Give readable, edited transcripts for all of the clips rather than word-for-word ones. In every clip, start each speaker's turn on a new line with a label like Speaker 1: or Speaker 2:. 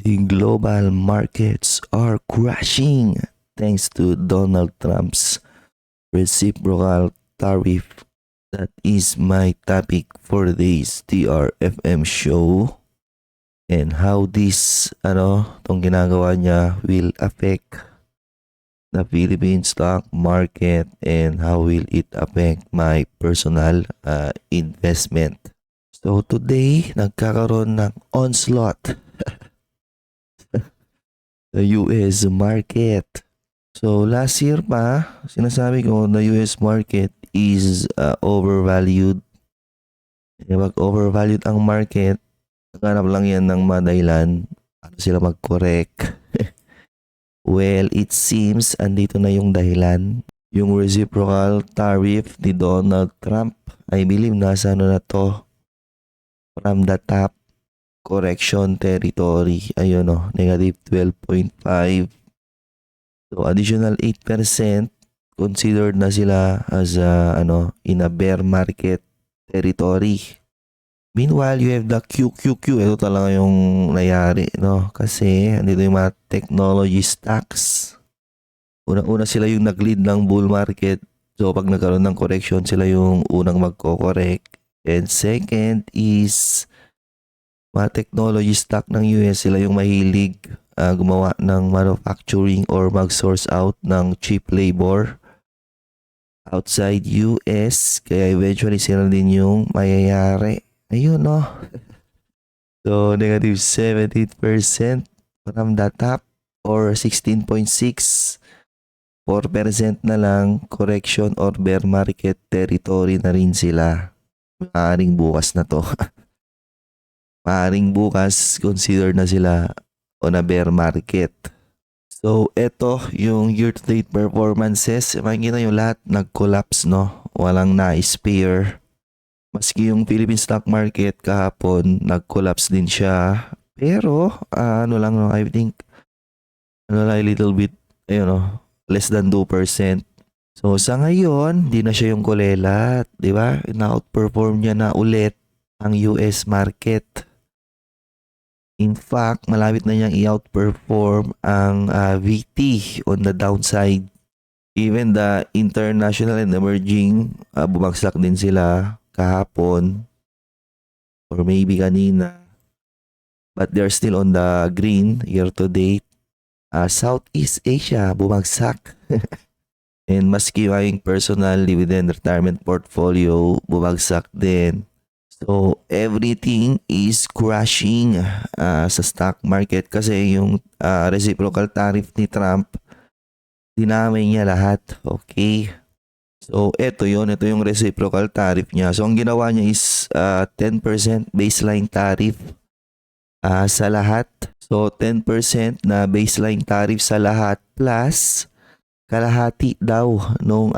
Speaker 1: The global markets are crashing thanks to Donald Trump's reciprocal tariff. That is my topic for today's TRFM show, and how this tong ginagawa niya will affect the Philippine stock market, and how will it affect my personal investment. So today, nagkakaroon ng onslaught the US market. So last year pa, sinasabi ko the US market is overvalued. Pag overvalued ang market, naghanap lang yan ng madahilan para sila mag-correct. Well, it seems andito na yung dahilan. Yung reciprocal tariff ni Donald Trump, I believe nasa na to, from the top correction territory. Ayun negative 12.5. So additional 8% considered na sila as in a bear market territory. Meanwhile, you have the QQQ. Ito talaga yung nangyari, kasi andito yung mga technology stocks. Una-una sila yung nag-lead ng bull market. So pag nagkaroon ng correction, sila yung unang magko-correct. And second is mga technology stock ng US, sila yung mahilig gumawa ng manufacturing or mag-source out ng cheap labor outside US. Kaya eventually sila din yung mayayari. Ayun So negative 17% from the top, or 16.6. 4% na lang correction or bear market territory na rin sila. Maaring bukas na to. Maaring bukas consider na sila on a bear market. So eto yung year-to-date performances. Makikita nyo lahat nag-collapse, walang na-spare. Maski yung Philippine stock market kahapon, nag-collapse din siya. Pero, I think, a little bit, less than 2%. So, sa ngayon, di na siya yung kulelat, di ba? Na-outperform niya na ulit ang US market. In fact, malapit na niyang i-outperform ang VT on the downside. Even the international and emerging, bumagsak din sila kahapon or maybe kanina, but they're still on the green year to date. Southeast Asia bumagsak. And maski yung personal dividend retirement portfolio bumagsak din. So everything is crashing sa stock market kasi yung reciprocal tariff ni Trump, dinamay niya lahat. Okay. So, ito yung reciprocal tariff niya. So, ang ginawa niya is 10% baseline tariff sa lahat. So, 10% na baseline tariff sa lahat plus kalahati daw nung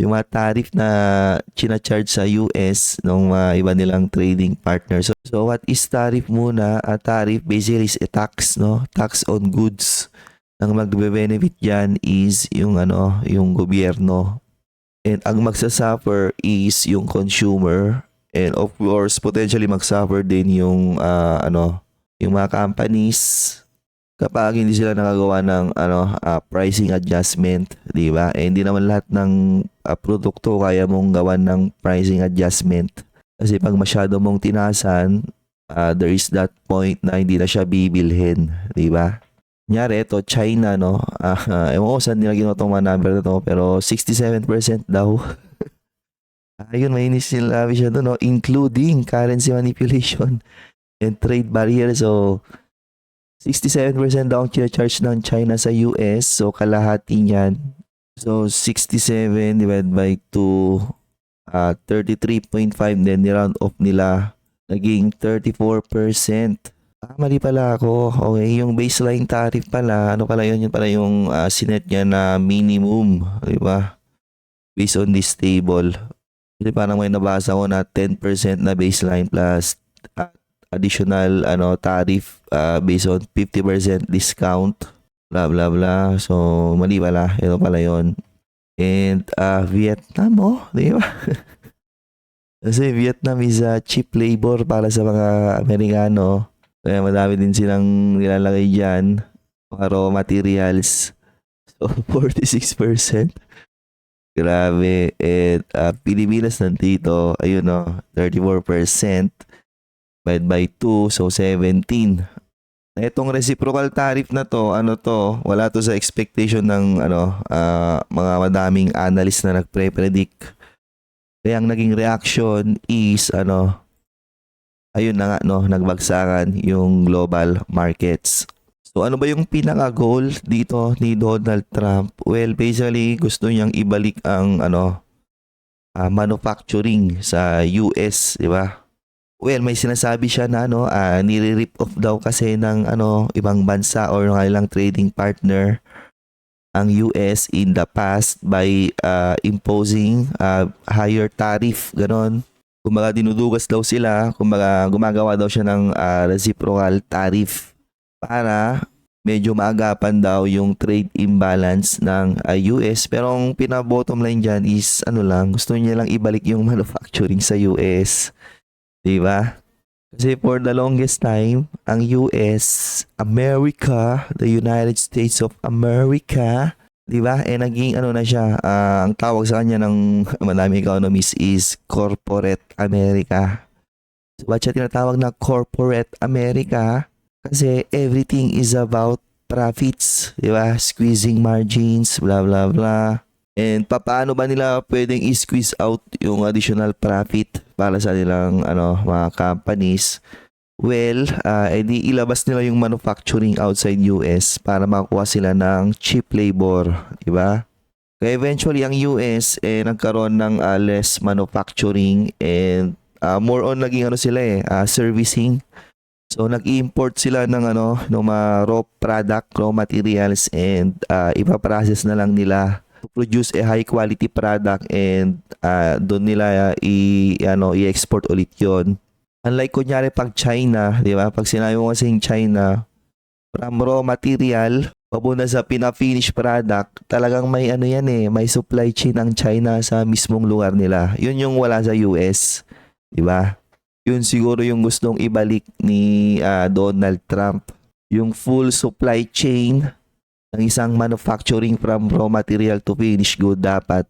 Speaker 1: yung mga tariff na china-charge sa US nung iba nilang trading partner. So, what is tariff muna? Tariff basically is a tax, tax on goods. Ang magbe-benefit diyan is yung yung gobyerno, and ang magsasuffer is yung consumer, and of course potentially magsuffer din yung yung mga companies kapag hindi sila nakagawa ng pricing adjustment, di ba? Hindi naman lahat ng produkto kaya mong gawan ng pricing adjustment, kasi pag masyado mong tinasan, there is that point na hindi na siya bibilhin, di ba? Nyari, ito, China, ewan ko saan nila ginawa itong mga number na to, pero 67% daw. Ayun, mainis sila siya doon, including currency manipulation and trade barrier. So, 67% daw ang charge ng China sa US. So, kalahati niyan. So, 67 divided by 2, 33.5, then ni-round off nila, naging 34%. Mali pala ako. Okay, yung baseline tariff pala, yun pala yung sinet niya na minimum, di ba? Based on this table. Kasi parang may nabasa ko na 10% na baseline plus additional tariff based on 50% discount, blah blah blah. So mali pala, ito pala yun. And Vietnam, di ba? Kasi Vietnam is cheap labor para sa mga Amerikano. Kaya madami din silang nilalagay diyan, mga raw materials. So 46%. Grabe. And Pilipinas nandito, ayun no, 34%. Divide by 2, so 17. Itong reciprocal tariff na to, ano to, wala to sa expectation ng mga madaming analyst na nagpre-predict. Kaya ang naging reaction is ayun na nga no, nagbagsakan yung global markets. So ano ba yung pinaka-goal dito ni Donald Trump? Well, basically gusto niyang ibalik ang manufacturing sa US, di ba? Well, may sinasabi siya na nire-rip off daw kasi ng ibang bansa or ng kanilang trading partner ang US in the past by imposing higher tariff, ganon. Kumbaga dinudugas daw sila, kumbaga gumagawa daw siya ng reciprocal tariff para medyo maagapan daw yung trade imbalance ng US. Pero ang pinabottom line dyan is gusto niya lang ibalik yung manufacturing sa US. Diba? Kasi for the longest time, ang US, America, the United States of America, diba? Naging na siya, ang tawag sa kanya ng madami economists is corporate America. So, ba't siya tinatawag na corporate America? Kasi everything is about profits, diba? Squeezing margins, blah, blah, blah. And paano ba nila pwedeng i-squeeze out yung additional profit para sa nilang mga companies? Well, edi ilabas nila yung manufacturing outside US para makakuha sila ng cheap labor, di ba? Kaya eventually ang US nagkaroon ng less manufacturing and more on naging sila servicing. So nag-import sila ng ng mga raw product, raw materials and ipa-process na lang nila to produce a high quality product and doon nila i-export ulit yon. Unlike kunyari pag China, di ba? Pag sinabi mo kasing China, from raw material, papunta sa pina-finish product, talagang may may supply chain ang China sa mismong lugar nila. Yun yung wala sa US, di ba? Yun siguro yung gustong ibalik ni Donald Trump. Yung full supply chain ng isang manufacturing from raw material to finished good dapat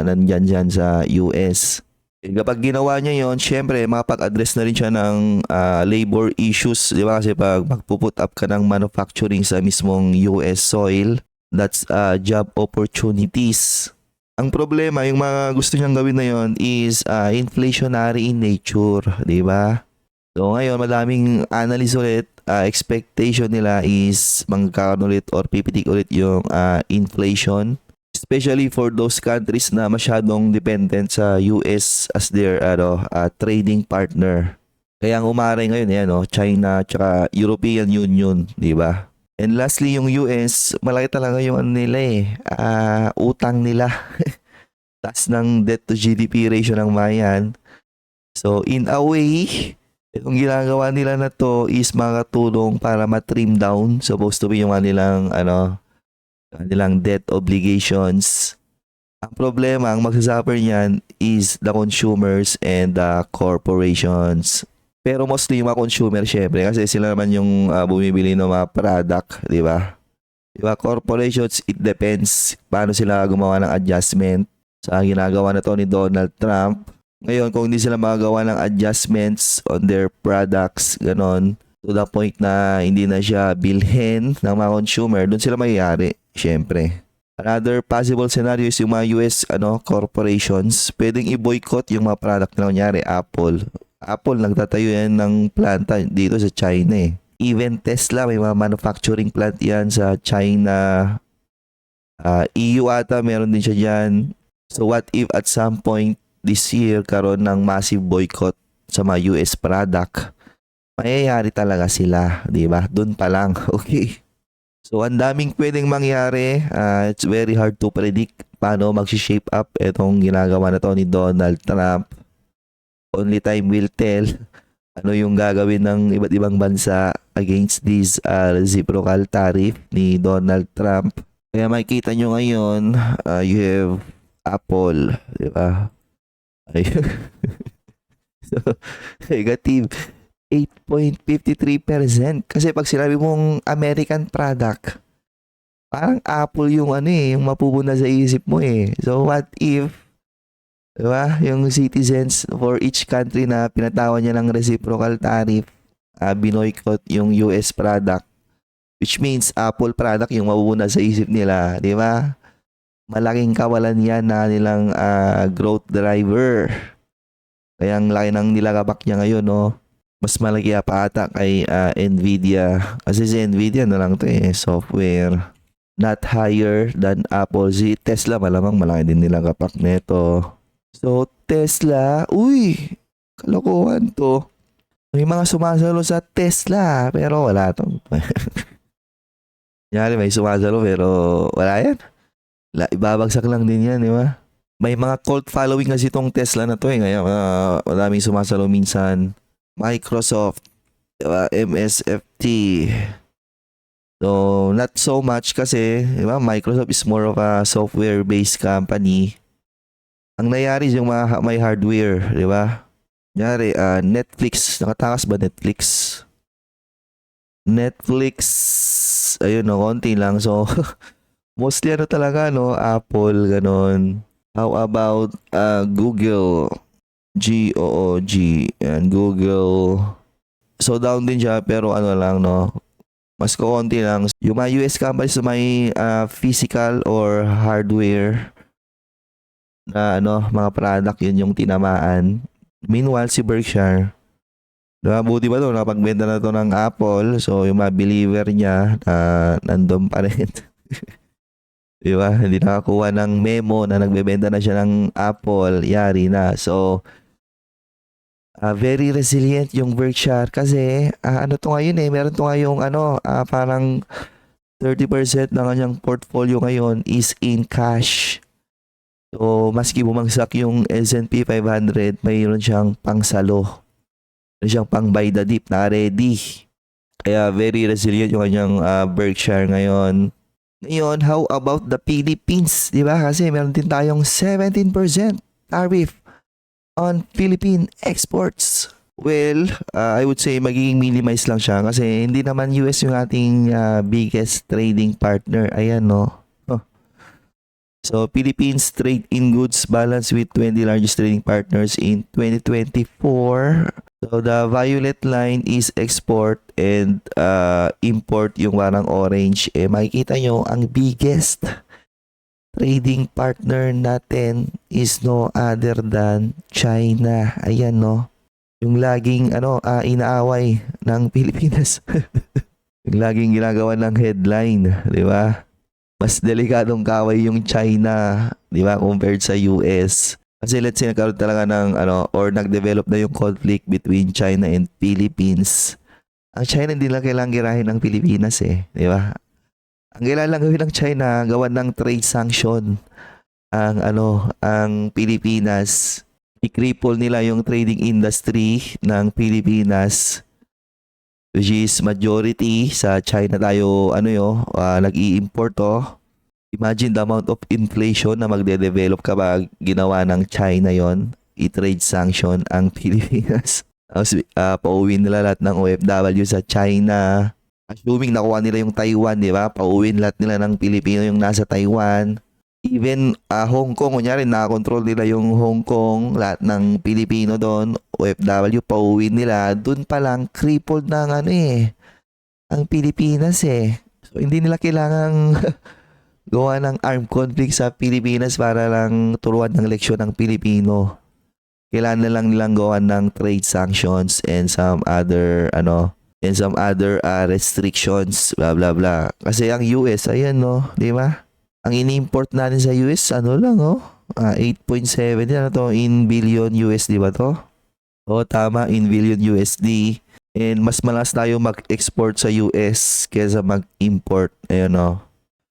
Speaker 1: nandyan dyan sa US. Kapag ginawa niya yon, syempre makapag-address na rin siya ng labor issues, di ba? Kasi pag magpuput up ka ng manufacturing sa mismong US soil, that's job opportunities. Ang problema, yung mga gusto niyang gawin na yon is inflationary in nature, di ba? So ngayon, madaming analyst ulit, expectation nila is magkakaroon ulit or pipitik ulit yung inflation. Especially for those countries na masyadong dependent sa US as their trading partner. Kaya ang umaray ngayon China at European Union, di ba? And lastly, yung US, malaki talaga yung nila utang nila. Taas ng debt to GDP ratio ng mayan. So in a way, itong ginagawa nila na to is makatulong para ma-trim down, supposed to be yung kanilang debt obligations. Ang problema, ang magsasuffer niyan is the consumers and the corporations. Pero mostly yung mga consumer syempre kasi sila naman yung bumibili ng mga product, di ba? Di ba, corporations, it depends paano sila gumawa ng adjustment sa ginagawa na to ni Donald Trump. Ngayon, kung hindi sila magagawa ng adjustments on their products, ganon, to the point na hindi na siya bilhin ng mga consumer, doon sila mayayari, syempre. Another possible scenario is yung mga US corporations, pwedeng i-boycott yung mga product na kunyari, Apple. Apple, nagtatayo yan ng planta dito sa China eh. Even Tesla, may mga manufacturing plant yan sa China. EU ata, meron din siya dyan. So what if at some point this year karon ng massive boycott sa mga US product? Mayayari talaga sila, di ba? Doon pa lang, okay. So ang daming pwedeng mangyari. It's very hard to predict paano mag-shape up itong ginagawa na to ni Donald Trump. Only time will tell ano yung gagawin ng iba't ibang bansa against this reciprocal tariff ni Donald Trump. Kaya makikita nyo ngayon, you have Apple, di ba? So, negative. 8.53%. Kasi pag sinabi mong American product, parang Apple yung ano eh, yung mapupuna sa isip mo eh. So what if, diba, yung citizens for each country na pinatawan niya ng reciprocal tariff, binoycott yung US product, which means Apple product yung mapupuna sa isip nila, di ba? Malaking kawalan yan na nilang growth driver. Kaya ang laki ng nilagabak niya ngayon, no? Mas malaki pa ata kay Nvidia. Kasi si Nvidia na lang to eh, software. Not higher than Apple. Si Tesla malamang malaki din nilang kapak neto. So Tesla, uy, kalokohan to. May mga sumasalo sa Tesla pero wala to. Yari may sumasalo pero wala yan. Ibabagsak lang din yan, di ba? May mga cult following kasi itong Tesla na to eh. Ngayon, maraming sumasalo minsan. Microsoft, diba? MSFT. So, not so much kasi, diba? Microsoft is more of a software-based company. Ang nangyari yung mga may hardware, diba? Nangyari, Netflix. Nakatakas ba Netflix? Netflix, ayun no, konti lang. So, mostly ano talaga, no? Apple, ganon. How about Google? GOOG and Google. So down din siya pero ano lang no. Mas konti lang. Yung mga US companies na may physical or hardware na ano, mga product yun yung tinamaan. Meanwhile si Berkshire, buti ba to, napagbenta na to ng Apple. So yung mga believer niya nandun pa rin. Diba? Hindi nakakuha ng memo na nagbebenta na siya ng Apple. Yari na. So very resilient yung Berkshire kasi ano to ngayon eh, meron to ngayong ano, parang 30% ng kanyang portfolio ngayon is in cash. So maski bumagsak yung S&P 500, mayroon siyang pangsalo. Mayroon siyang pang buy the dip na ready. Kaya very resilient yung kanyang Berkshire ngayon. Ngayon, how about the Philippines? Diba? Kasi meron din tayong 17% tariff on Philippine exports. Well, I would say magiging minimize lang siya kasi hindi naman US yung ating biggest trading partner. Ayan no. So, Philippines trade in goods balance with 20 largest trading partners in 2024. So, the violet line is export and import yung warang orange. Makikita nyo, ang biggest trading partner natin is no other than China. Ayan no. Yung laging inaaway ng Pilipinas. Yung laging ginagawa ng headline, di ba? Mas delikadong kaway yung China, di ba, compared sa US. Kasi let's say nagkaroon talaga ng or nag-develop na yung conflict between China and Philippines. Ang China hindi lang kailangang girahin ng Pilipinas eh, di ba? Ang kailangan lang gawin ng China, gawan ng trade sanction ang Pilipinas. I-cripple nila yung trading industry ng Pilipinas, which is majority sa China tayo nag-i-import to. Imagine the amount of inflation na magde-develop kapag ginawa ng China yon. I-trade sanction ang Pilipinas. Pauwiin nila lahat ng OFW sa China. Assuming nakuha nila yung Taiwan, di ba? Pauwiin lahat nila ng Pilipino yung nasa Taiwan. Even Hong Kong, kunyari nakakontrol nila yung Hong Kong, lahat ng Pilipino doon, OFW, pauwiin nila. Doon pa lang, crippled na ang Pilipinas eh. So hindi nila kailangang gawa ng armed conflict sa Pilipinas para lang turuan ng leksyon ng Pilipino. Kailangan na lang nilang gawa ng trade sanctions and some other restrictions, blah blah blah. Kasi ang US, ayan no, di ba? Ang ini-import natin sa US, 8.7 yan in billion USD ba to? O tama, in billion USD. And mas malas tayo mag-export sa US kaysa mag-import. Ayan no.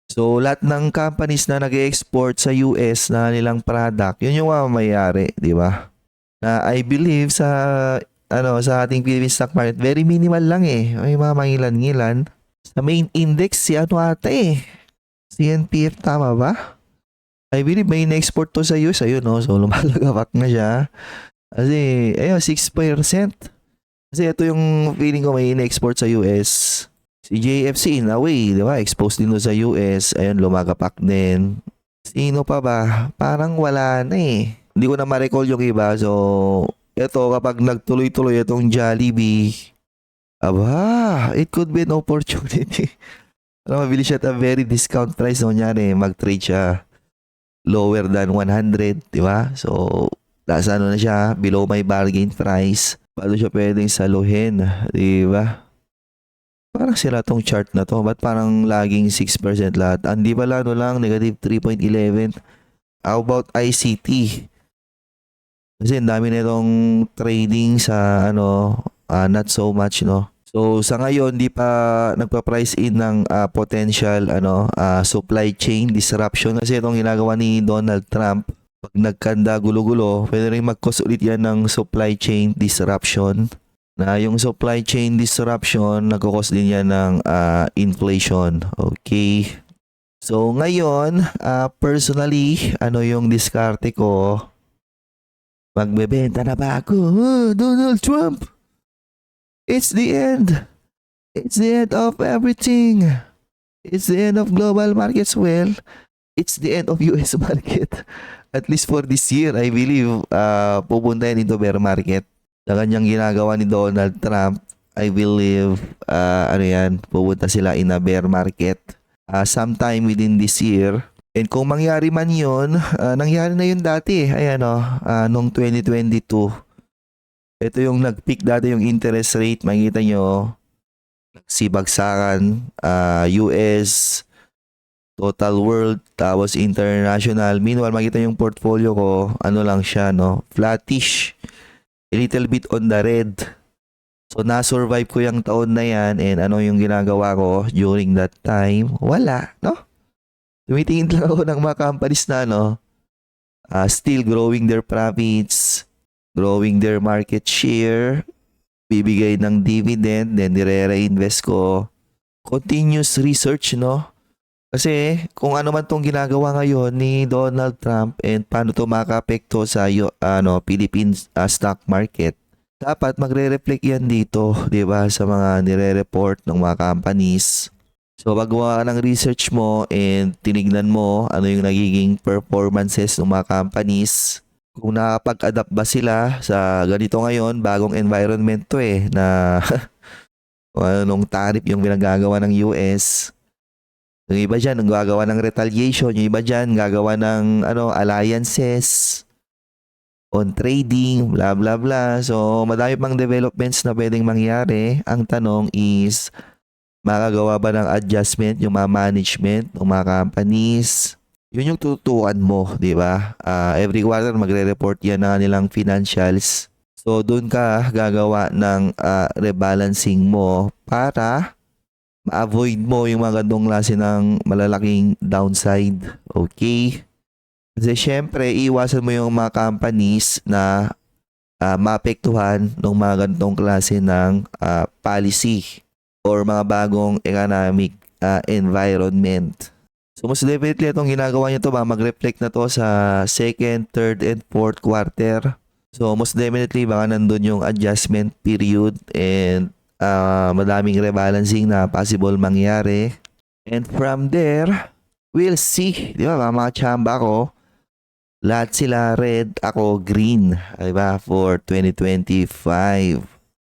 Speaker 1: So lahat ng companies na nag-export sa US na nilang product, yun yung mamayari, di ba? Na I believe sa ating Philippine stock market, very minimal lang eh. May mga mangilan-ngilan. Sa main index, si CNPF, tama ba? I believe may na-export to sa US. Ayun, no? So, lumalagabak na siya. Kasi, 6%. Kasi ito yung feeling ko may in-export sa US. Si JFC in a way, di ba? Exposed din doon sa US. Ayun, lumagapak din. Sino pa ba? Parang wala na eh. Hindi ko na ma-recall yung iba. So, ito kapag nagtuloy-tuloy itong Jollibee, aba, it could be an opportunity. Pero mabili siya at a very discount price. No, nyari, mag-trade siya lower than 100, di ba? So, nasa ano na siya, below my bargain price. Paano siya pwedeng saluhin, di ba? Parang sila tong chart na to. Ba't parang laging 6% lahat? Hindi pala ano lang, negative 3.11. How about ICT? Kasi ang dami nitong trading sa ano, not so much, no? So sa ngayon, di pa nagpa-price in ng potential supply chain disruption kasi itong ginagawa ni Donald Trump. Pag nagkanda gulo-gulo, pwede rin mag-cause ulit yan ng supply chain disruption. Na yung supply chain disruption, nagkukos din yan ng inflation. Okay. So ngayon, personally, ano yung diskarte ko? Magbebenta na ba ako? Donald Trump! It's the end. It's the end of everything. It's the end of global markets. Well, it's the end of US market. At least for this year, I believe, pupunta yan into bear market. Sa kanyang ginagawa ni Donald Trump, I believe, pupunta sila in a bear market sometime within this year. And kung mangyari man yun, nangyari na yun dati. Ayan nung 2022. Ito yung nag-peak dati yung interest rate. Makikita nyo, nagsibagsakan, US, total world, tapos international. Meanwhile, makita yung portfolio ko, ano lang siya, no? Flattish. A little bit on the red. So, na-survive ko yung taon na yan and ano yung ginagawa ko during that time? Wala, no? Tumitingin lang ako ng mga companies na, still growing their profits, growing their market share, bibigay ng dividend, then nire-reinvest ko. Continuous research, no? Kasi kung ano man tong ginagawa ngayon ni Donald Trump and paano to makapekto sa Philippine stock market, dapat magre-reflect yan dito, 'di ba, sa mga nire-report ng mga companies. So paggawa ng research mo and tinignan mo ano yung nagiging performances ng mga companies, kung nakapag-adapt ba sila sa ganito ngayon, bagong environment to na anong tariff yung pinagagawa ng US. Yung iba dyan, gagawa ng retaliation. Yung iba dyan, gagawa ng alliances on trading, blah, blah, blah. So, madami pang developments na pwedeng mangyari. Ang tanong is, makagawa ba ng adjustment yung mga management ng mga companies? Yun yung tututukan mo, di ba? Every quarter, magre-report yan ng nilang financials. So, doon ka gagawa ng rebalancing mo para ma-avoid mo yung mga gandong klase ng malalaking downside. Okay? Kasi syempre, iwasan mo yung mga companies na maapektuhan ng mga gantong klase ng policy or mga bagong economic environment. So, most definitely itong ginagawa niyo to, mag-reflect na to sa second, third, and fourth quarter. So, most definitely, baka nandun yung adjustment period and madaming rebalancing na possible mangyari. And from there, we'll see. Di ba, mga chamba ko, lahat sila red, ako green. Di ba, for 2025.